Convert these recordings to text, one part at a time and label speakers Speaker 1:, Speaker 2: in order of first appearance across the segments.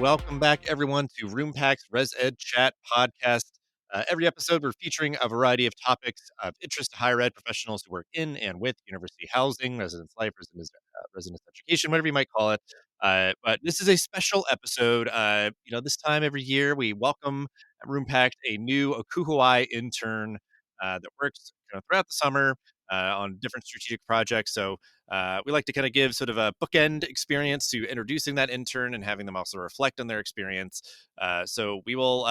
Speaker 1: welcome back, everyone, to Roompact's ResEdChat podcast. Every episode, we're featuring a variety of topics of interest to higher ed professionals who work in and with university housing, residence life, residence education, whatever you might call it. But this is a special episode. This time every year, we welcome at Roompact a new ACUHO-I intern that works throughout the summer on different strategic projects. So we like to kind of give sort of a bookend experience to introducing that intern and having them also reflect on their experience. So we will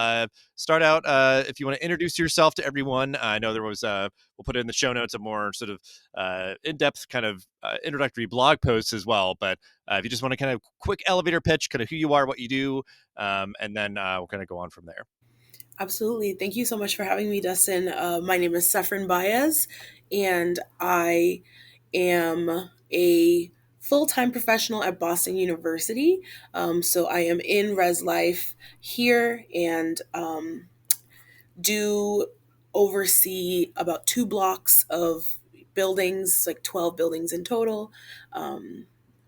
Speaker 1: start out. If you want to introduce yourself to everyone, I know there was, we'll put it in the show notes, a more sort of in-depth kind of introductory blog posts as well. But if you just want to kind of quick elevator pitch, kind of who you are, what you do, and then we'll kind of go on from there.
Speaker 2: Absolutely. Thank you so much for having me, Dustin. My name is Seferine Baez, and I am a full-time professional at Boston University. So I am in Res Life here and do oversee about 2 blocks of buildings, like 12 buildings in total.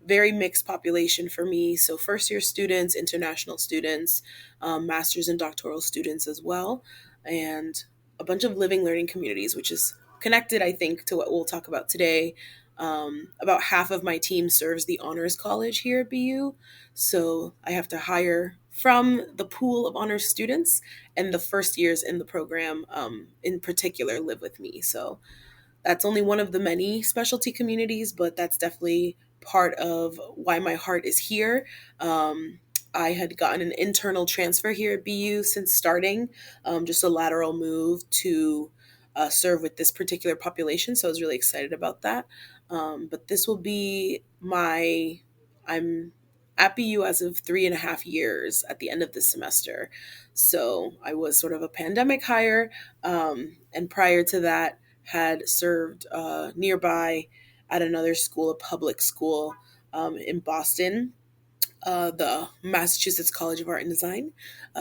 Speaker 2: Very mixed population for me. So, first year students, international students, master's and doctoral students as well, and a bunch of living learning communities, which is connected, I think, to what we'll talk about today. About half of my team serves the honors college here at BU. So, I have to hire from the pool of honors students, and the first years in the program, in particular, live with me. So, that's only one of the many specialty communities, but that's definitely part of why my heart is here. I had gotten an internal transfer here at BU since starting, just a lateral move to serve with this particular population. So I was really excited about that. But this will be I'm at BU as of 3.5 years at the end of this semester. So I was sort of a pandemic hire. And prior to that, had served nearby at another school, a public school in Boston, the Massachusetts College of Art and Design.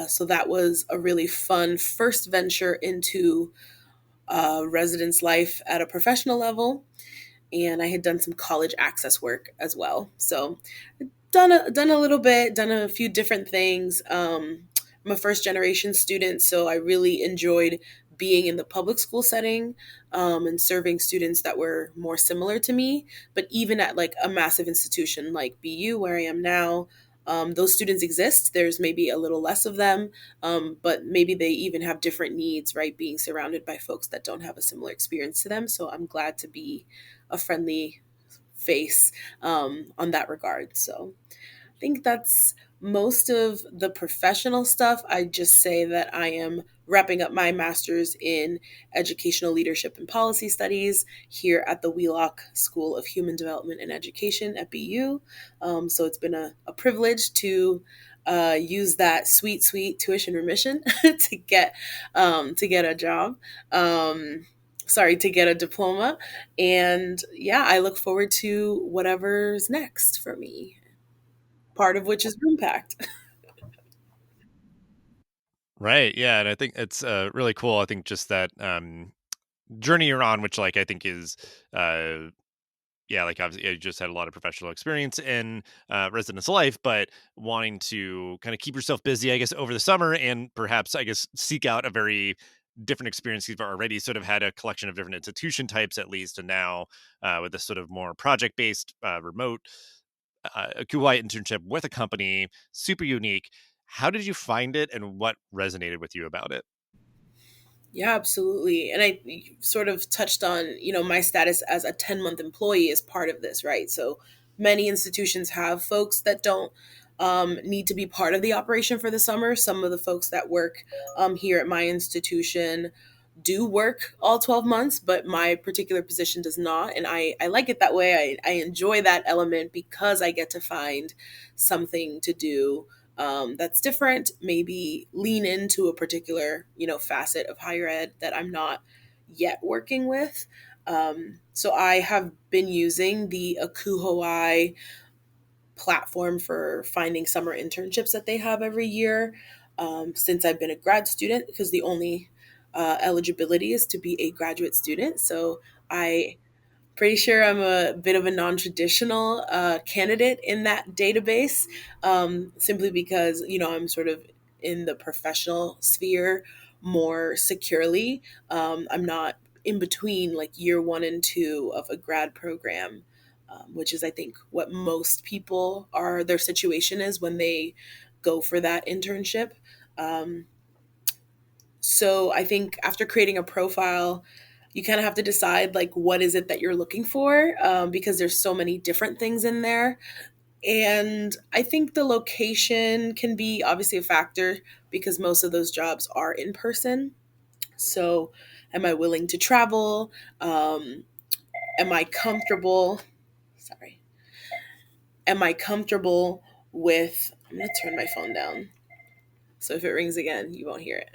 Speaker 2: So that was a really fun first venture into residence life at a professional level. And I had done some college access work as well. So done a little bit, done a few different things. I'm a first generation student, so I really enjoyed being in the public school setting and serving students that were more similar to me. But even at like a massive institution like BU, where I am now, those students exist. There's maybe a little less of them, but maybe they even have different needs, right? Being surrounded by folks that don't have a similar experience to them. So I'm glad to be a friendly face on that regard. So I think that's most of the professional stuff. I just say that I am wrapping up my master's in educational leadership and policy studies here at the Wheelock School of Human Development and Education at BU. So it's been a privilege to use that sweet tuition remission to get a job. To get a diploma. And yeah, I look forward to whatever's next for me, part of which is Roompact.
Speaker 1: Right. Yeah. And I think it's really cool. I think just that journey you're on, which like I think is yeah, like obviously you just had a lot of professional experience in residence life, but wanting to kind of keep yourself busy, I guess, over the summer and perhaps, I guess, seek out a very different experience. You've already sort of had a collection of different institution types, at least, and now with this sort of more project based, remote QI internship with a company, super unique. How did you find it and what resonated with you about it?
Speaker 2: Yeah, absolutely. And I sort of touched on, my status as a 10-month employee as part of this, right? So many institutions have folks that don't need to be part of the operation for the summer. Some of the folks that work here at my institution do work all 12 months, but my particular position does not. And I like it that way. I enjoy that element because I get to find something to do that's different, maybe lean into a particular, facet of higher ed that I'm not yet working with. So I have been using the ACUHO-I platform for finding summer internships that they have every year since I've been a grad student, because the only eligibility is to be a graduate student. So I Pretty sure I'm a bit of a non-traditional candidate in that database, simply because I'm sort of in the professional sphere more securely. I'm not in between like year one and two of a grad program, which is I think what most people are their situation is when they go for that internship. Um, so I think after creating a profile, you kind of have to decide like what is it that you're looking for, because there's so many different things in there. And I think the location can be obviously a factor because most of those jobs are in person. So am I willing to travel? Am I comfortable? Sorry. Am I comfortable with? I'm going to turn my phone down. So if it rings again, you won't hear it.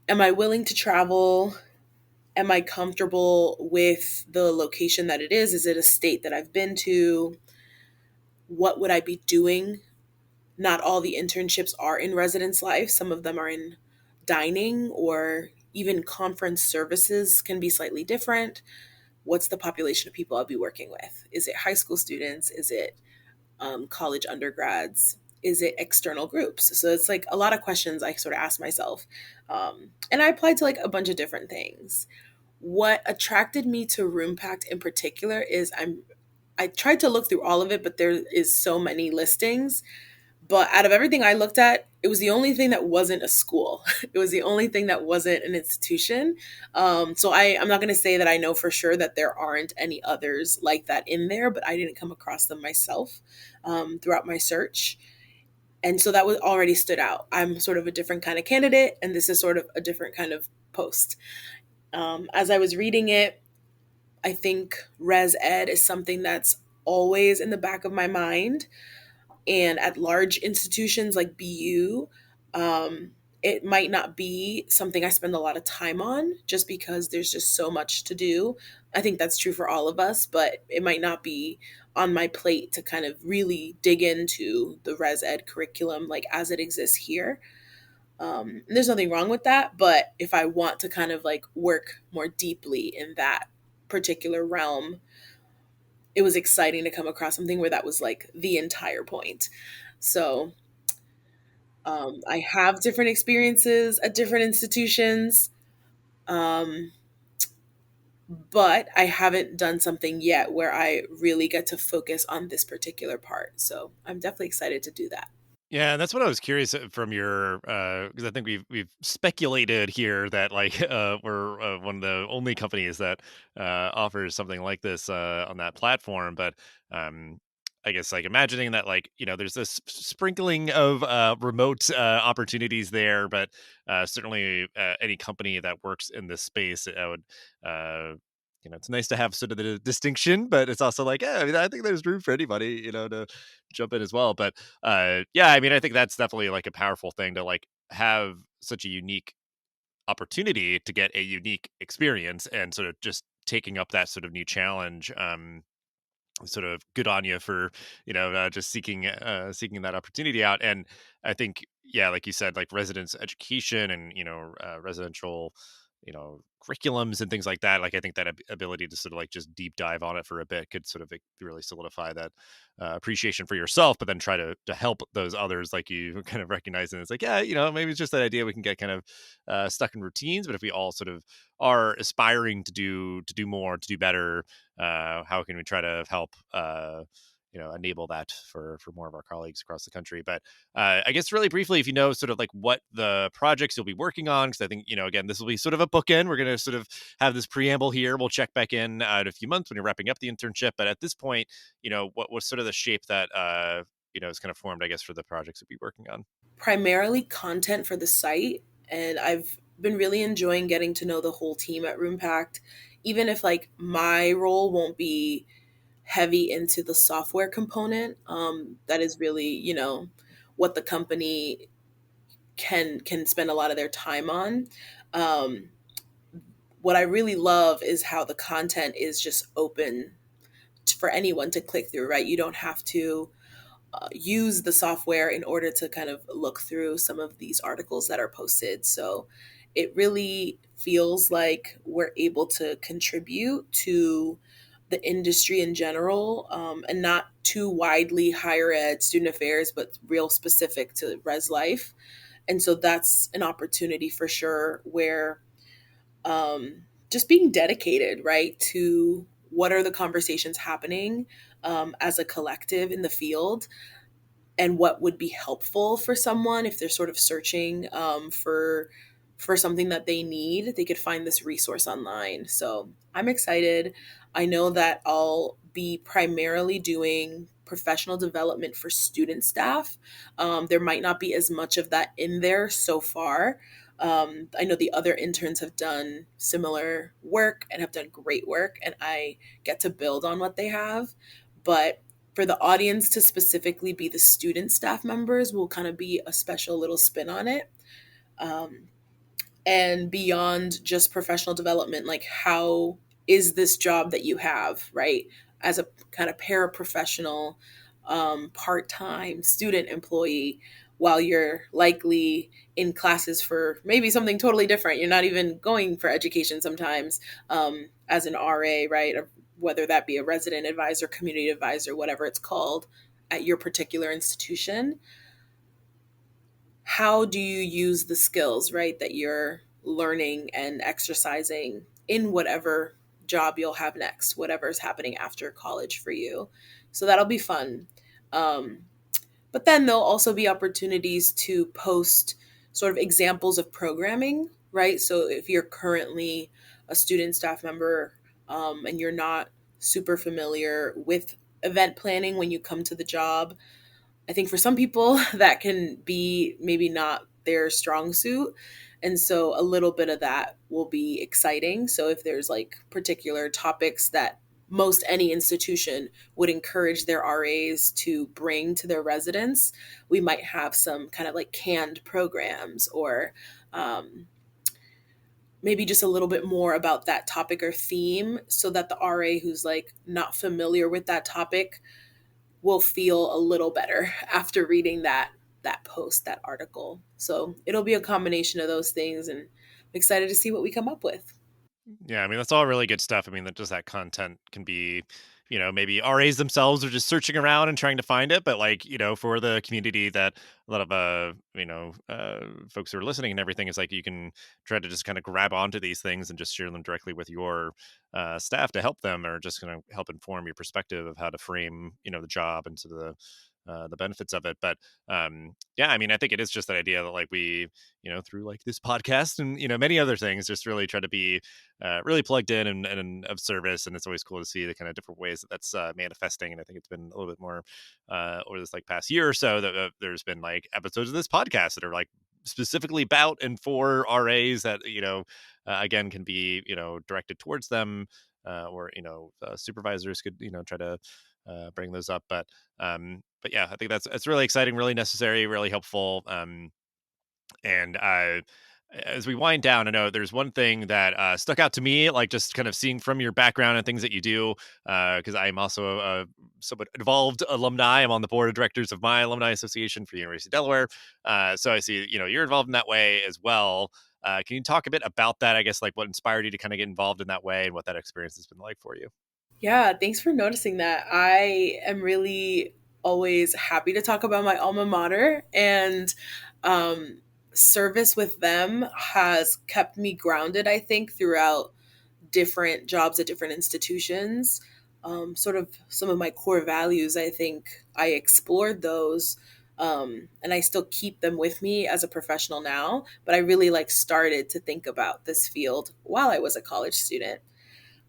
Speaker 2: Am I willing to travel? Am I comfortable with the location that it is? Is it a state that I've been to? What would I be doing? Not all the internships are in residence life. Some of them are in dining, or even conference services can be slightly different. What's the population of people I'll be working with? Is it high school students? Is it college undergrads? Is it external groups? So it's like a lot of questions I sort of ask myself. And I applied to like a bunch of different things. What attracted me to Roompact in particular is I tried to look through all of it, but there is so many listings. But out of everything I looked at, it was the only thing that wasn't a school. It was the only thing that wasn't an institution. I'm not going to say that I know for sure that there aren't any others like that in there, but I didn't come across them myself throughout my search. And so that was already stood out. I'm sort of a different kind of candidate, and this is sort of a different kind of post. As I was reading it, I think res ed is something that's always in the back of my mind. And at large institutions like BU, um, it might not be something I spend a lot of time on just because there's just so much to do. I think that's true for all of us, but it might not be on my plate to kind of really dig into the res ed curriculum like as it exists here. And there's nothing wrong with that, but if I want to kind of like work more deeply in that particular realm, it was exciting to come across something where that was like the entire point. So I have different experiences at different institutions, um, but I haven't done something yet where I really get to focus on this particular part. So I'm definitely excited to do that.
Speaker 1: Yeah, that's what I was curious from your because I think we've speculated here that like we're one of the only companies that offers something like this on that platform, but um I guess like imagining that like there's this sprinkling of remote opportunities there, but certainly any company that works in this space, I would it's nice to have sort of the distinction, but it's also like, yeah, I mean, I think there's room for anybody, to jump in as well. But yeah, I mean, I think that's definitely like a powerful thing to like have such a unique opportunity to get a unique experience and sort of just taking up that sort of new challenge. Sort of good on you for just seeking that opportunity out. And I think, yeah, like you said, like residence education and residential curriculums and things like that, like I think that ability to sort of like just deep dive on it for a bit could sort of like, really solidify that appreciation for yourself, but then try to help those others, like you kind of recognizing it's like, yeah, maybe it's just that idea we can get kind of stuck in routines, but if we all sort of are aspiring to do more, to do better, how can we try to help enable that for more of our colleagues across the country. But I guess really briefly, if you know sort of like what the projects you'll be working on, because I think again, this will be sort of a bookend. We're going to sort of have this preamble here. We'll check back in a few months when you're wrapping up the internship, but at this point, what was sort of the shape that is kind of formed, I guess, for the projects you'll be working on.
Speaker 2: Primarily content for the site, and I've been really enjoying getting to know the whole team at Roompact, even if like my role won't be heavy into the software component. That is really, what the company can spend a lot of their time on. Um, what I really love is how the content is just open for anyone to click through, right? You don't have to use the software in order to kind of look through some of these articles that are posted. So it really feels like we're able to contribute to the industry in general, and not too widely higher ed student affairs, but real specific to res life. And so that's an opportunity for sure where, just being dedicated, right, to what are the conversations happening, as a collective in the field, and what would be helpful for someone if they're sort of searching, for something that they need. They could find this resource online. So I'm excited. I know that I'll be primarily doing professional development for student staff. There might not be as much of that in there so far. I know the other interns have done similar work and have done great work, and I get to build on what they have. But for the audience to specifically be the student staff members will kind of be a special little spin on it. Um, and beyond just professional development, like how is this job that you have, right? As a kind of paraprofessional, part-time student employee, while you're likely in classes for maybe something totally different. You're not even going for education sometimes, as an RA, right? Or whether that be a resident advisor, community advisor, whatever it's called at your particular institution. How do you use the skills, right, that you're learning and exercising in whatever job you'll have next, whatever's happening after college for you? So that'll be fun. Um, but then there'll also be opportunities to post sort of examples of programming, right? So if you're currently a student staff member, and you're not super familiar with event planning when you come to the job, I think for some people that can be maybe not their strong suit. And so a little bit of that will be exciting. So if there's like particular topics that most any institution would encourage their RAs to bring to their residents, we might have some kind of like canned programs, or, maybe just a little bit more about that topic or theme, so that the RA who's like not familiar with that topic will feel a little better after reading that post, that article. So it'll be a combination of those things, and I'm excited to see what we come up with.
Speaker 1: Yeah, I mean, that's all really good stuff. I mean, that just that content can be, maybe RAs themselves are just searching around and trying to find it, but like, for the community that a lot of folks who are listening and everything, is like you can try to just kind of grab onto these things and just share them directly with your staff to help them, or just going to help inform your perspective of how to frame, the job into the benefits of it. But yeah, I mean, I think it is just that idea that like we, through like this podcast and many other things, just really try to be really plugged in and of service. And it's always cool to see the kind of different ways that that's manifesting. And I think it's been a little bit more over this like past year or so that there's been like episodes of this podcast that are like specifically about and for RAs that again can be directed towards them, or supervisors could try to bring those up. But yeah, I think that's really exciting, really necessary, really helpful. And as we wind down, I know there's one thing that stuck out to me, like just kind of seeing from your background and things that you do, because I'm also a somewhat involved alumni. I'm on the board of directors of my alumni association for the University of Delaware. So I see, you're involved in that way as well. Can you talk a bit about that? I guess like what inspired you to kind of get involved in that way and what that experience has been like for you?
Speaker 2: Yeah, thanks for noticing that. I am really always happy to talk about my alma mater, and um, service with them has kept me grounded, I think, throughout different jobs at different institutions. Sort of some of my core values, I think I explored those, and I still keep them with me as a professional now. But I really like started to think about this field while I was a college student.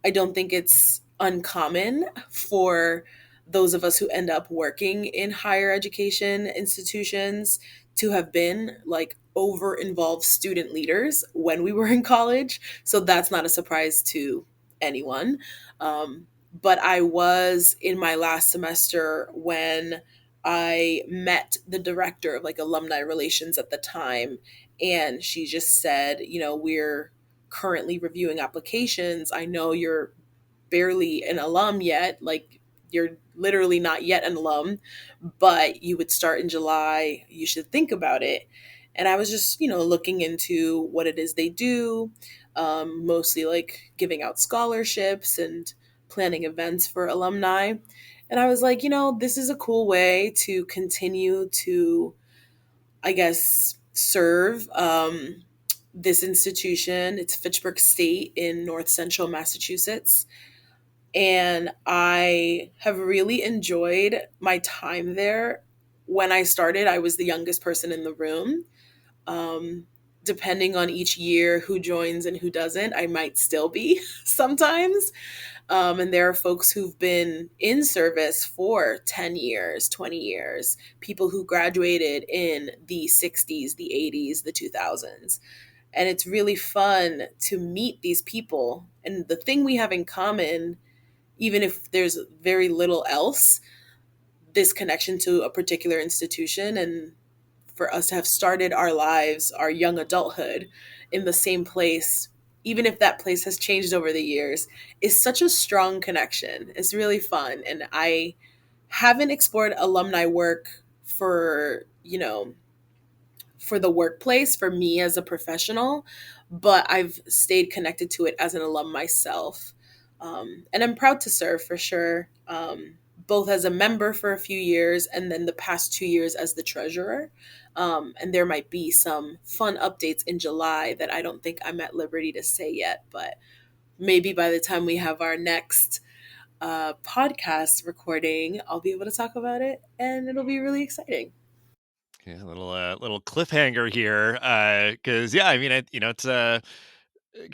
Speaker 2: I don't think it's uncommon for those of us who end up working in higher education institutions to have been like over involved student leaders when we were in college. So that's not a surprise to anyone. But I was in my last semester when I met the director of like alumni relations at the time. And she just said, we're currently reviewing applications. I know you're barely an alum yet, like you're literally not yet an alum, but you would start in July. You should think about it. And I was just, looking into what it is they do, mostly like giving out scholarships and planning events for alumni. And I was like, this is a cool way to continue to, I guess, serve this institution. It's Fitchburg State in North Central Massachusetts. And I have really enjoyed my time there. When I started, I was the youngest person in the room. Um, Depending on each year who joins and who doesn't, I might still be sometimes. And there are folks who've been in service for 10 years, 20 years, people who graduated in the 60s, the 80s, the 2000s. And it's really fun to meet these people. And the thing we have in common, even if there's very little else, this connection to a particular institution, and for us to have started our lives, our young adulthood, in the same place, even if that place has changed over the years, is such a strong connection. It's really fun. And I haven't explored alumni work for the workplace, for me as a professional, but I've stayed connected to it as an alum myself. And I'm proud to serve for sure, both as a member for a few years and then the past 2 years as the treasurer. And there might be some fun updates in July that I don't think I'm at liberty to say yet, but maybe by the time we have our next podcast recording, I'll be able to talk about it and it'll be really exciting.
Speaker 1: Yeah, a little cliffhanger here, because yeah, I mean, it's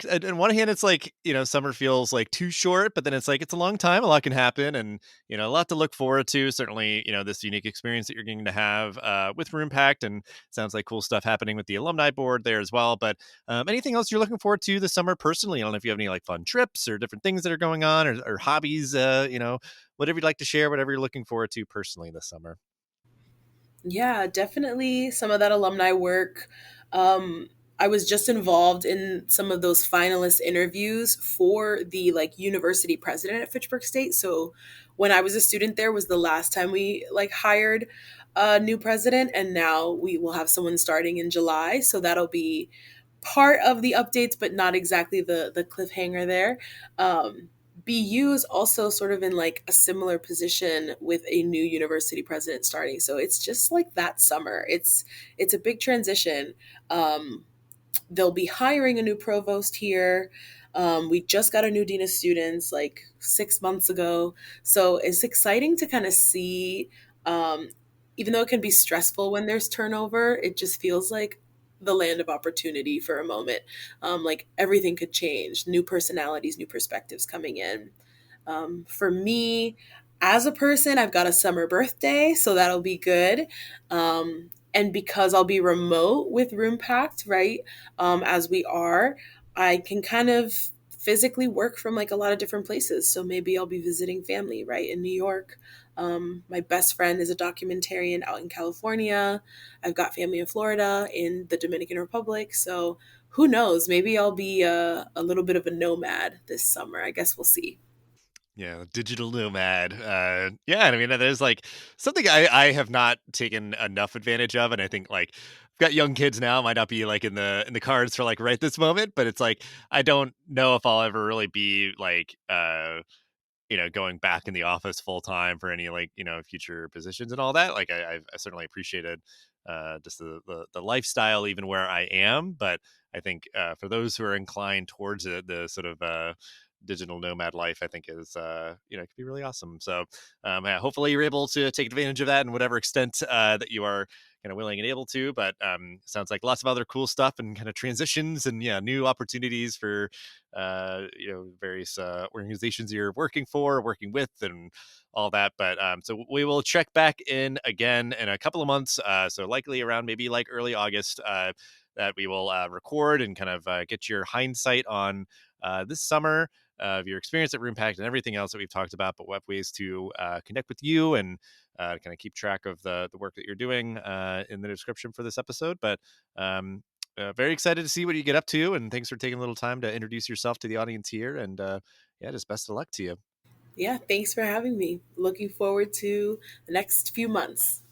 Speaker 1: on one hand, it's like summer feels like too short, but then it's like it's a long time, a lot can happen, and a lot to look forward to. Certainly, this unique experience that you're going to have with Roompact, and sounds like cool stuff happening with the alumni board there as well. But anything else you're looking forward to this summer personally? I don't know if you have any like fun trips or different things that are going on, or hobbies. Whatever you'd like to share, whatever you're looking forward to personally this summer.
Speaker 2: Yeah, definitely some of that alumni work. Um, I was just involved in some of those finalist interviews for the like university president at Fitchburg State. So when I was a student there was the last time we like hired a new president, and now we will have someone starting in July. So that'll be part of the updates, but not exactly the cliffhanger there. BU is also sort of in like a similar position with a new university president starting. So it's just like that summer. It's a big transition. Um, they'll be hiring a new provost here. We just got a new dean of students like 6 months ago. So it's exciting to kind of see, um, even though it can be stressful when there's turnover, it just feels like the land of opportunity for a moment. Like everything could change, new personalities, new perspectives coming in. For me, as a person, I've got a summer birthday, so that'll be good. And because I'll be remote with Roompact, right, as we are, I can kind of physically work from like a lot of different places. So maybe I'll be visiting family, right, in New York. My best friend is a documentarian out in California. I've got family in Florida, in the Dominican Republic. So who knows? Maybe I'll be a little bit of a nomad this summer. I guess we'll see.
Speaker 1: Yeah, digital nomad. Yeah, and I mean, there's like something I have not taken enough advantage of, and I think like I've got young kids now, might not be like in the cards for like right this moment, but it's like I don't know if I'll ever really be like going back in the office full time for any like future positions and all that. Like I certainly appreciated just the lifestyle even where I am, but I think for those who are inclined towards it, the sort of digital nomad life I think is it could be really awesome. So yeah, hopefully you're able to take advantage of that in whatever extent that you are kind of willing and able to. But sounds like lots of other cool stuff and kind of transitions and yeah, new opportunities for various organizations you're working for, working with, and all that. But so we will check back in again in a couple of months. So likely around maybe like early August. That we will record and kind of get your hindsight on this summer of your experience at Roompact and everything else that we've talked about, but what ways to connect with you and kind of keep track of the work that you're doing in the description for this episode. But very excited to see what you get up to, and thanks for taking a little time to introduce yourself to the audience here. And yeah, just best of luck to you.
Speaker 2: Yeah, thanks for having me. Looking forward to the next few months.